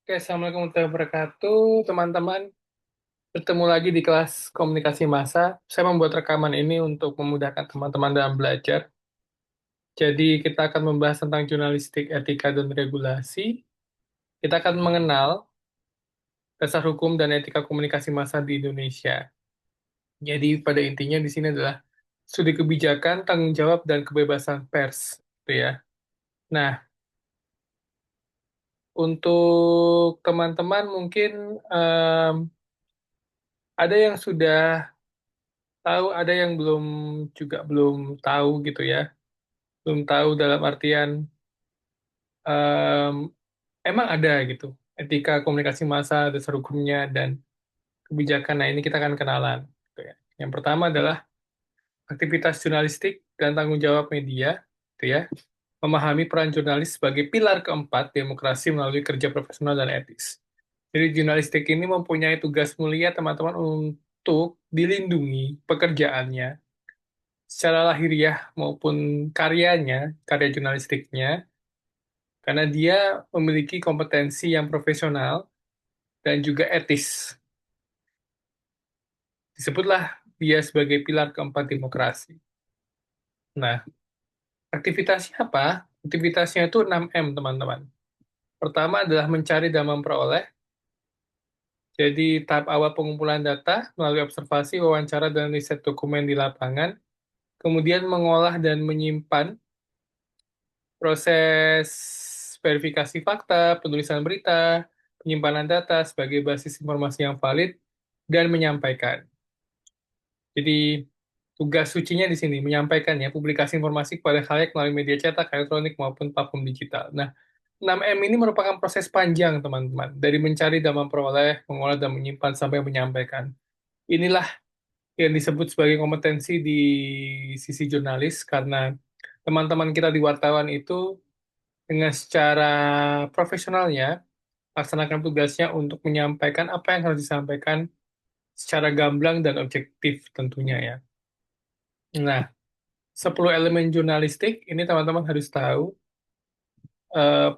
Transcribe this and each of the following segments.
Oke, Assalamualaikum warahmatullahi wabarakatuh, teman-teman. Bertemu lagi di kelas komunikasi massa. Saya membuat rekaman ini untuk memudahkan teman-teman dalam belajar. Jadi, kita akan membahas tentang jurnalistik, etika, dan regulasi. Kita akan mengenal dasar hukum dan etika komunikasi massa di Indonesia. Jadi, pada intinya di sini adalah studi kebijakan, tanggung jawab, dan kebebasan pers. Gitu ya. Nah, untuk teman-teman mungkin em, ada yang sudah tahu, ada yang belum tahu gitu ya. Belum tahu dalam artian em, emang ada gitu. Etika komunikasi massa, dasar hukumnya dan kebijakan. Nah, ini kita akan kenalan gitu ya. Yang pertama adalah aktivitas jurnalistik dan tanggung jawab media gitu ya. Memahami peran jurnalis sebagai pilar keempat demokrasi melalui kerja profesional dan etis. Jadi jurnalistik ini mempunyai tugas mulia teman-teman untuk dilindungi pekerjaannya secara lahiriah maupun karyanya, karya jurnalistiknya, karena dia memiliki kompetensi yang profesional dan juga etis. Disebutlah dia sebagai pilar keempat demokrasi. Nah, aktivitasnya apa? Aktivitasnya itu 6M, teman-teman. Pertama adalah mencari dan memperoleh. Jadi, tahap awal pengumpulan data melalui observasi, wawancara, dan riset dokumen di lapangan. Kemudian mengolah dan menyimpan proses verifikasi fakta, penulisan berita, penyimpanan data sebagai basis informasi yang valid, dan menyampaikan. Jadi, tugas sucinya di sini, menyampaikan ya, publikasi informasi kepada khalayak melalui media cetak, elektronik, maupun platform digital. Nah, 6M ini merupakan proses panjang, teman-teman, dari mencari dan memperoleh, mengolah dan menyimpan, sampai menyampaikan. Inilah yang disebut sebagai kompetensi di sisi jurnalis, karena teman-teman kita di wartawan itu dengan secara profesionalnya laksanakan tugasnya untuk menyampaikan apa yang harus disampaikan secara gamblang dan objektif tentunya ya. Nah, 10 elemen jurnalistik ini teman-teman harus tahu.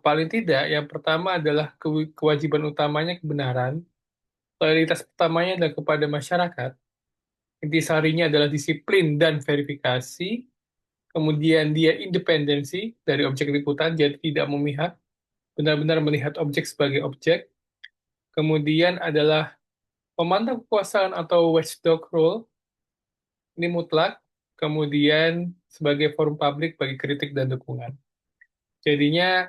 Paling tidak, yang pertama adalah kewajiban utamanya kebenaran. Prioritas pertamanya adalah kepada masyarakat. Intisarinya adalah disiplin dan verifikasi. Kemudian dia independensi dari objek liputan, jadi tidak memihak, benar-benar melihat objek sebagai objek. Kemudian adalah memantau kekuasaan atau watchdog role, ini mutlak. Kemudian sebagai forum publik bagi kritik dan dukungan. Jadinya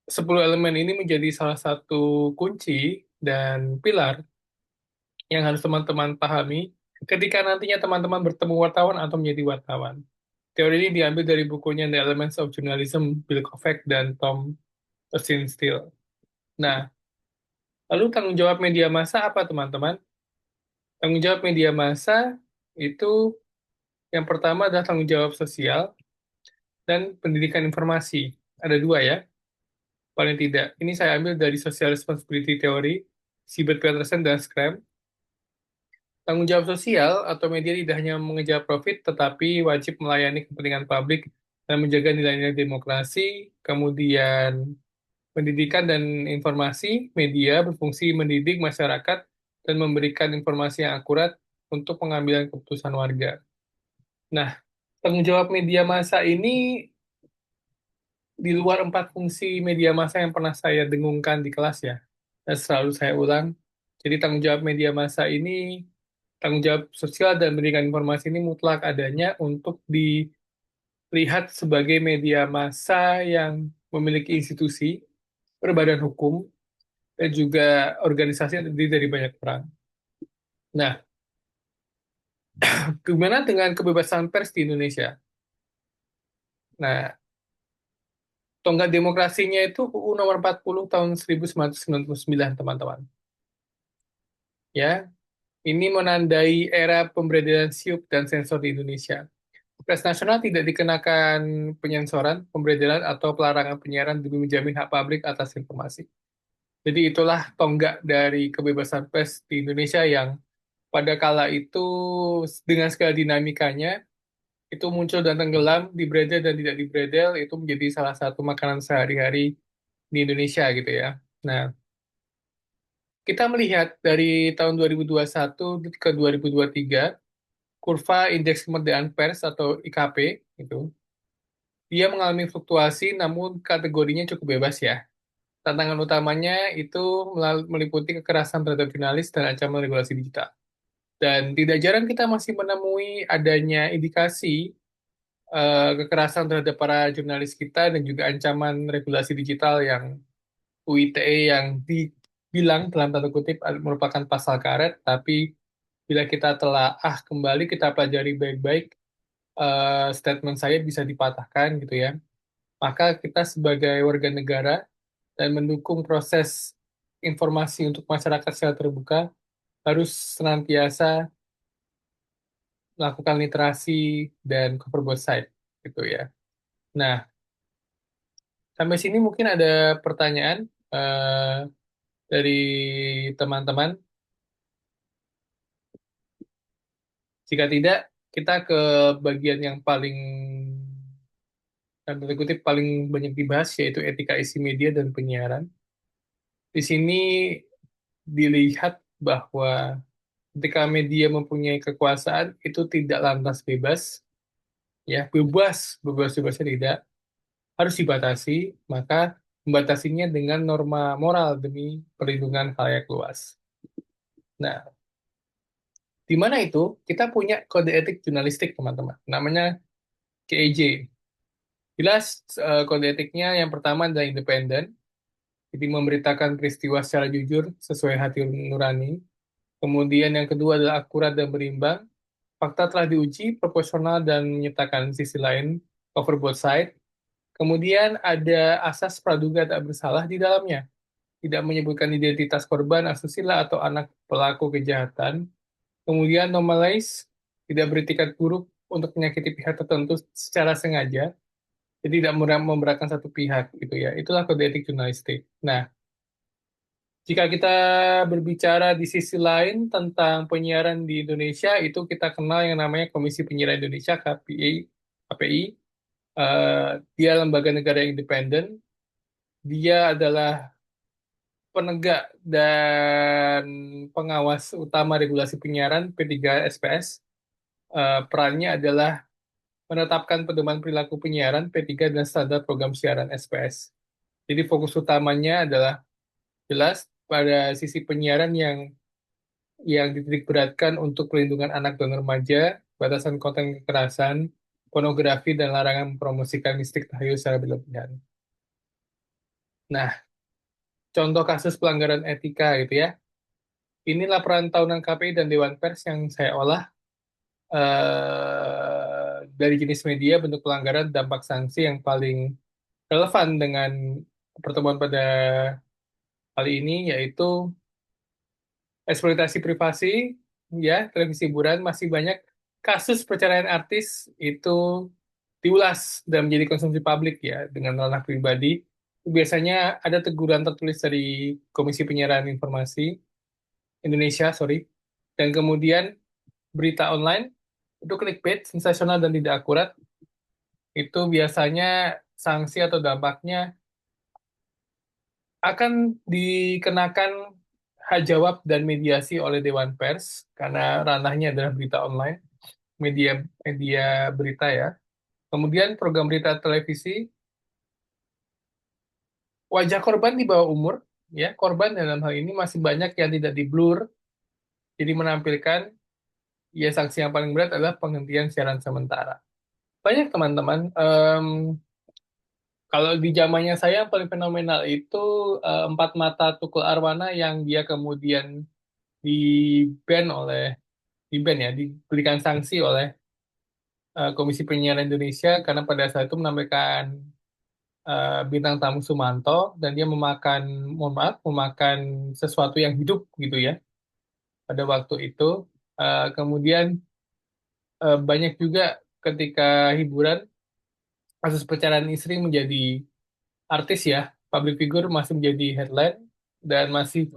10 elemen ini menjadi salah satu kunci dan pilar yang harus teman-teman pahami ketika nantinya teman-teman bertemu wartawan atau menjadi wartawan. Teori ini diambil dari bukunya The Elements of Journalism, Bill Kovac dan Tom Steele. Nah, lalu tanggung jawab media massa apa, teman-teman? Tanggung jawab media massa itu yang pertama adalah tanggung jawab sosial dan pendidikan informasi. Ada dua ya, paling tidak. Ini saya ambil dari Social Responsibility Theory, Sibert Peterson dan Scrum. Tanggung jawab sosial atau media tidak hanya mengejar profit, tetapi wajib melayani kepentingan publik dan menjaga nilai-nilai demokrasi. Kemudian pendidikan dan informasi, media berfungsi mendidik masyarakat dan memberikan informasi yang akurat untuk pengambilan keputusan warga. Nah, tanggung jawab media massa ini di luar 4 fungsi media massa yang pernah saya dengungkan di kelas ya, dan selalu saya ulang. Jadi tanggung jawab media massa ini, tanggung jawab sosial dan pendidikan informasi ini mutlak adanya untuk dilihat sebagai media massa yang memiliki institusi, berbadan hukum, dan juga organisasi yang terdiri dari banyak peran. Nah, gimana dengan kebebasan pers di Indonesia? Nah, tonggak demokrasinya itu UU nomor 40 tahun 1999, teman-teman. Ya, ini menandai era pemberedalan siuk dan sensor di Indonesia. Pers nasional tidak dikenakan penyensoran, pemberedalan, atau pelarangan penyiaran demi menjamin hak publik atas informasi. Jadi itulah tonggak dari kebebasan pers di Indonesia yang pada kala itu dengan segala dinamikanya itu muncul dan tenggelam, dibredel dan tidak dibredel, itu menjadi salah satu makanan sehari-hari di Indonesia gitu ya. Nah, kita melihat dari tahun 2021 ke 2023, kurva Indeks Kemerdekaan Pers atau IKP itu, dia mengalami fluktuasi namun kategorinya cukup bebas ya. Tantangan utamanya itu meliputi kekerasan terhadap jurnalis dan ancaman regulasi digital. Dan tidak jarang kita masih menemui adanya indikasi kekerasan terhadap para jurnalis kita dan juga ancaman regulasi digital yang UITE yang dibilang dalam tanda kutip merupakan pasal karet, tapi bila kita telah kembali, kita pelajari baik-baik, statement saya bisa dipatahkan gitu ya. Maka kita sebagai warga negara dan mendukung proses informasi untuk masyarakat secara terbuka harus senantiasa melakukan literasi dan cover both side gitu ya. Nah, sampai sini mungkin ada pertanyaan dari teman-teman. Jika tidak, kita ke bagian yang paling dan tanda kutip paling banyak dibahas yaitu etika isi media dan penyiaran. Di sini dilihat bahwa ketika media mempunyai kekuasaan itu tidak lantas bebas, ya bebasnya tidak, harus dibatasi, maka membatasinya dengan norma moral demi perlindungan khalayak luas. Nah, di mana itu kita punya kode etik jurnalistik, teman-teman. Namanya KEJ. Jelas kode etiknya yang pertama adalah independen, jadi memberitakan peristiwa secara jujur sesuai hati nurani. Kemudian yang kedua adalah akurat dan berimbang. Fakta telah diuji, proporsional dan menyertakan sisi lain, cover both side. Kemudian ada asas praduga tak bersalah di dalamnya. Tidak menyebutkan identitas korban asusila atau anak pelaku kejahatan. Kemudian normalize, tidak beretikat buruk untuk menyakiti pihak tertentu secara sengaja. Jadi tidak memberatkan satu pihak gitu ya. Itulah kode etik jurnalistik. Nah, jika kita berbicara di sisi lain tentang penyiaran di Indonesia, itu kita kenal yang namanya Komisi Penyiaran Indonesia (KPI). KPI. Dia lembaga negara yang independen. Dia adalah penegak dan pengawas utama regulasi penyiaran P3SPS. Perannya adalah menetapkan pedoman perilaku penyiaran P3 dan standar program siaran SPS. Jadi fokus utamanya adalah jelas pada sisi penyiaran yang dititik beratkan untuk perlindungan anak dan remaja, batasan konten kekerasan, pornografi, dan larangan mempromosikan mistik tahayu secara berlebihan. Nah, contoh kasus pelanggaran etika gitu ya. Ini laporan tahunan KPI dan Dewan Pers yang saya olah dari jenis media, bentuk pelanggaran, dampak sanksi yang paling relevan dengan pertemuan pada kali ini yaitu eksploitasi privasi, ya, televisi hiburan, masih banyak kasus perceraian artis itu diulas dan menjadi konsumsi publik ya dengan ranah pribadi. Biasanya ada teguran tertulis dari Komisi Penyiaran Informasi Indonesia, sorry, dan kemudian berita online itu clickbait, sensasional dan tidak akurat, itu biasanya sanksi atau dampaknya akan dikenakan hak jawab dan mediasi oleh Dewan Pers karena ranahnya adalah berita online, media media berita ya. Kemudian program berita televisi, wajah korban di bawah umur, ya korban dalam hal ini masih banyak yang tidak diblur, jadi menampilkan ya sanksi yang paling berat adalah penghentian siaran sementara. Banyak teman-teman, kalau di zamannya saya yang paling fenomenal itu Empat Mata Tukul Arwana yang dia kemudian di ban oleh di ban ya, diberikan sanksi oleh Komisi Penyiaran Indonesia karena pada saat itu menampilkan bintang tamu Sumanto dan dia memakan, mohon maaf, memakan sesuatu yang hidup gitu ya pada waktu itu. Kemudian banyak juga ketika hiburan kasus perceraian istri menjadi artis ya, public figure masih menjadi headline dan masih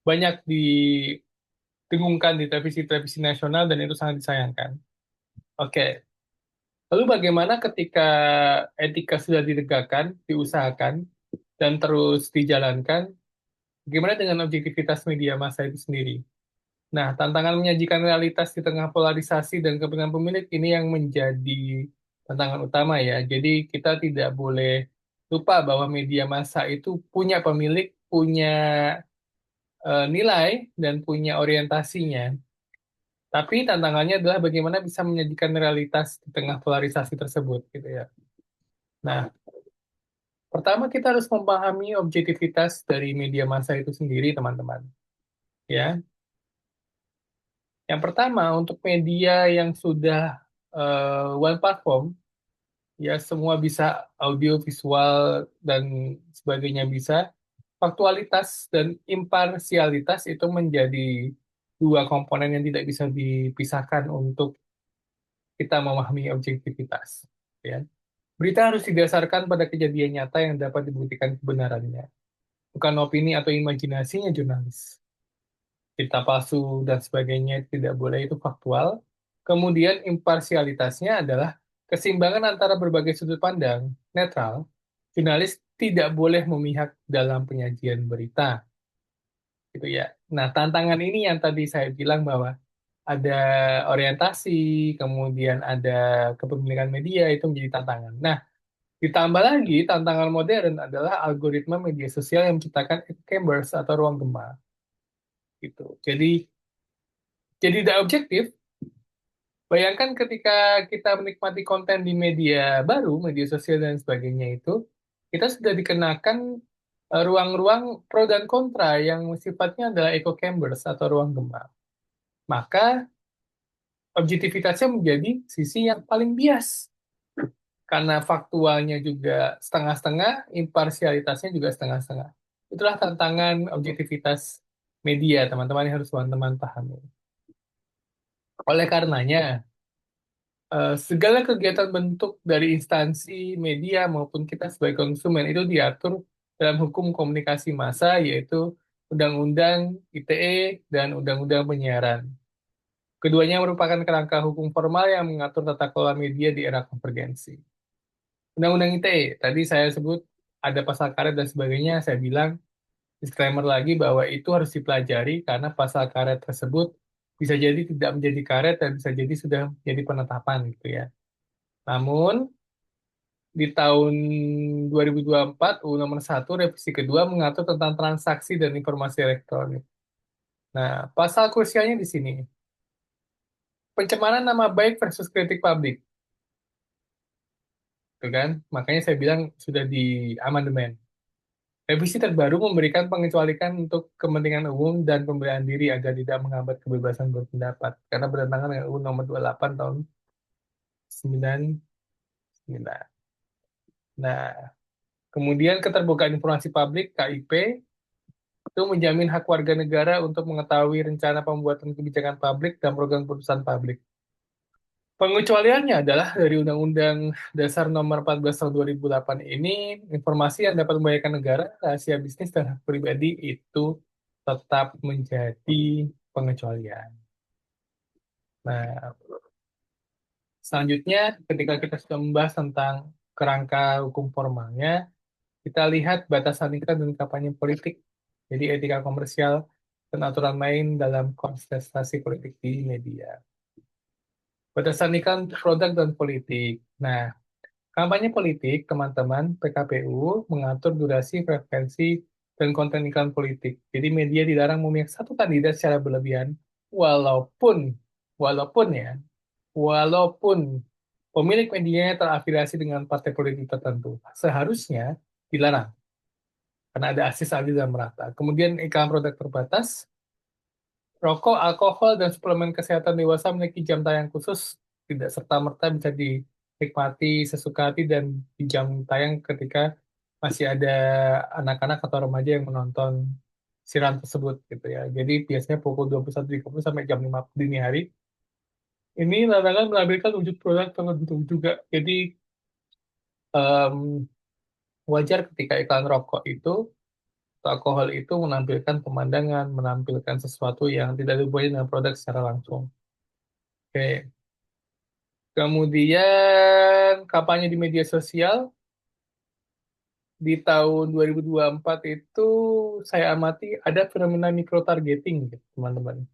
banyak didengungkan di televisi-televisi nasional dan itu sangat disayangkan. Oke, lalu bagaimana ketika etika sudah ditegakkan, diusahakan, dan terus dijalankan, bagaimana dengan objektivitas media massa itu sendiri? Nah, tantangan menyajikan realitas di tengah polarisasi dan kepentingan pemilik ini yang menjadi tantangan utama ya. Jadi kita tidak boleh lupa bahwa media massa itu punya pemilik, punya nilai, dan punya orientasinya. Tapi tantangannya adalah bagaimana bisa menyajikan realitas di tengah polarisasi tersebut, gitu ya. Nah, pertama kita harus memahami objektivitas dari media massa itu sendiri, teman-teman. Ya, yang pertama untuk media yang sudah one platform, ya semua bisa audio, visual dan sebagainya bisa. Faktualitas dan imparsialitas itu menjadi dua komponen yang tidak bisa dipisahkan untuk kita memahami objektivitas. Ya. Berita harus didasarkan pada kejadian nyata yang dapat dibuktikan kebenarannya, bukan opini atau imajinasinya jurnalis. Berita palsu dan sebagainya tidak boleh, itu faktual. Kemudian imparsialitasnya adalah keseimbangan antara berbagai sudut pandang, netral. Jurnalis tidak boleh memihak dalam penyajian berita, gitu ya. Nah, tantangan ini yang tadi saya bilang bahwa ada orientasi, kemudian ada kepemilikan media itu menjadi tantangan. Nah, ditambah lagi tantangan modern adalah algoritma media sosial yang menciptakan echo chambers atau ruang gema gitu. Jadi tidak objektif. Bayangkan ketika kita menikmati konten di media baru, media sosial dan sebagainya itu, kita sudah dikenakan ruang-ruang pro dan kontra yang sifatnya adalah echo chambers atau ruang gema. Maka objektivitasnya menjadi sisi yang paling bias. Karena faktualnya juga setengah-setengah, imparsialitasnya juga setengah-setengah. Itulah tantangan objektivitas media, teman-teman, yang harus teman-teman pahami. Oleh karenanya, segala kegiatan bentuk dari instansi media maupun kita sebagai konsumen itu diatur dalam hukum komunikasi massa, yaitu Undang-Undang ITE dan Undang-Undang Penyiaran. Keduanya merupakan kerangka hukum formal yang mengatur tata kelola media di era konvergensi. Undang-Undang ITE, tadi saya sebut ada pasal karet dan sebagainya, saya bilang disclaimer lagi bahwa itu harus dipelajari karena pasal karet tersebut bisa jadi tidak menjadi karet dan bisa jadi sudah menjadi penetapan gitu ya. Namun di tahun 2024 UU nomor 1 revisi kedua mengatur tentang transaksi dan informasi elektronik. Nah, pasal krusialnya di sini. Pencemaran nama baik versus kritik publik, gitu kan? Makanya saya bilang sudah di amandemen. Revisi terbaru memberikan pengecualian untuk kepentingan umum dan pembelaan diri agar tidak menghambat kebebasan berpendapat karena bertentangan dengan UU nomor 28 tahun 99. Nah, kemudian keterbukaan informasi publik KIP itu menjamin hak warga negara untuk mengetahui rencana pembuatan kebijakan publik dan program keputusan publik. Pengecualiannya adalah dari Undang-Undang Dasar Nomor 14 Tahun 2008 ini, informasi yang dapat membahayakan negara, rahasia bisnis, dan hak pribadi itu tetap menjadi pengecualian. Nah, selanjutnya ketika kita sudah membahas tentang kerangka hukum formalnya, kita lihat batasan iklan dan kampanye politik. Jadi etika komersial dan aturan main dalam kontestasi politik di media. Batasan iklan produk dan politik. Nah, kampanye politik, teman-teman, PKPU mengatur durasi, frekuensi, dan konten iklan politik. Jadi media dilarang memihak satu kandidat secara berlebihan, walaupun, walaupun ya, walaupun pemilik medianya terafiliasi dengan partai politik tertentu. Seharusnya dilarang, karena ada akses adil dan merata. Kemudian iklan produk terbatas, rokok, alkohol, dan suplemen kesehatan dewasa memiliki jam tayang khusus, tidak serta-merta bisa dinikmati sesuka hati dan di jam tayang ketika masih ada anak-anak atau remaja yang menonton siaran tersebut gitu ya. Jadi biasanya pukul 21.30 sampai jam 5 dini hari. Ini larangan menampilkan wujud produk tertentu juga. Jadi em, wajar ketika iklan rokok itu atau alkohol itu menampilkan pemandangan, menampilkan sesuatu yang tidak hubungannya dengan produk secara langsung. Oke. Kemudian kampanye di media sosial di tahun 2024 itu saya amati ada fenomena micro-targeting, gitu, teman-teman.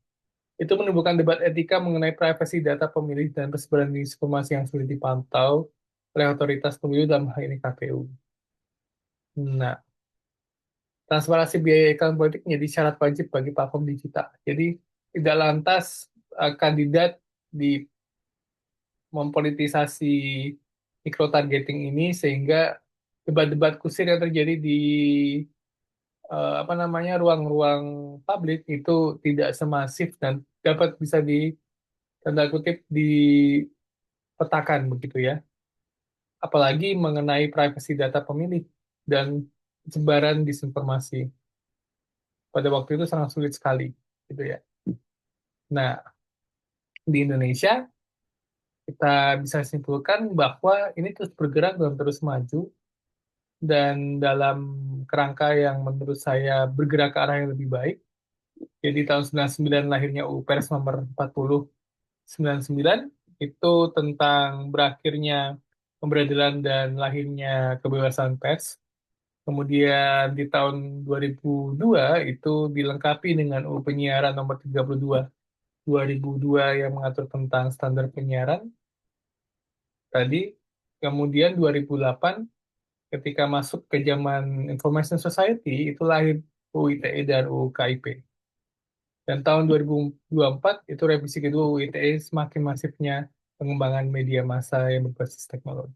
Itu menimbulkan debat etika mengenai privasi data pemilih dan persebaran informasi yang sulit dipantau oleh otoritas pemilu dalam hal ini KPU. Nah, transparansi biaya iklan politik menjadi syarat wajib bagi platform digital. Jadi, tidak lantas kandidat di mempolitisasi micro-targeting ini sehingga debat-debat kusir yang terjadi di apa namanya ruang-ruang publik itu tidak semasif dan dapat bisa di tanda kutip dipetakan begitu ya. Apalagi mengenai privasi data pemilih dan sebaran disinformasi. Pada waktu itu sangat sulit sekali gitu ya. Nah, di Indonesia kita bisa simpulkan bahwa ini terus bergerak dan terus maju dan dalam kerangka yang menurut saya bergerak ke arah yang lebih baik. Jadi tahun 99 lahirnya UU Pers nomor 40/99 itu tentang berakhirnya pemberadilan dan lahirnya kebebasan pers. Kemudian di tahun 2002 itu dilengkapi dengan UU Penyiaran nomor 32 2002 yang mengatur tentang standar penyiaran tadi. Kemudian 2008 ketika masuk ke zaman Information Society itu lahir UU ITE dan UU KIP. Dan tahun 2024 itu revisi kedua UU ITE semakin masifnya pengembangan media massa yang berbasis teknologi.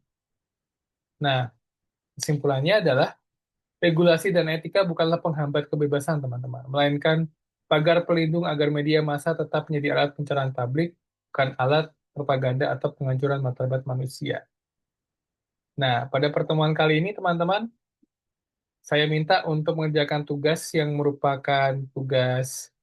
Nah, kesimpulannya adalah regulasi dan etika bukanlah penghambat kebebasan, teman-teman, melainkan pagar pelindung agar media massa tetap menjadi alat pencerahan publik, bukan alat propaganda atau penghancuran martabat manusia. Nah, pada pertemuan kali ini, teman-teman, saya minta untuk mengerjakan tugas yang merupakan tugas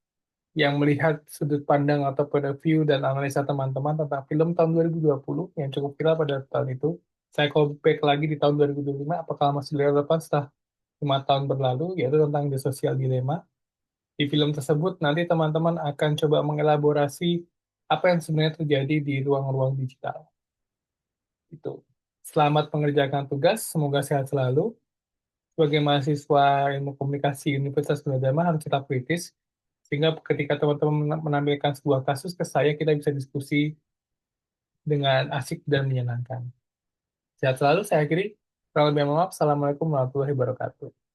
yang melihat sudut pandang atau point of view dan analisa teman-teman tentang film tahun 2020 yang cukup viral pada tahun itu. Saya call back lagi di tahun 2025, apakah masih relevan setelah 5 tahun berlalu, yaitu tentang The Social Dilemma. Di film tersebut, nanti teman-teman akan coba mengelaborasi apa yang sebenarnya terjadi di ruang-ruang digital. Itu. Selamat mengerjakan tugas, semoga sehat selalu. Sebagai mahasiswa ilmu komunikasi Universitas Gunadarma harus tetap kritis, sehingga ketika teman-teman menampilkan sebuah kasus ke saya, kita bisa diskusi dengan asik dan menyenangkan. Sehat selalu, saya akhiri. Kurang lebih mohon maaf. Assalamualaikum warahmatullahi wabarakatuh.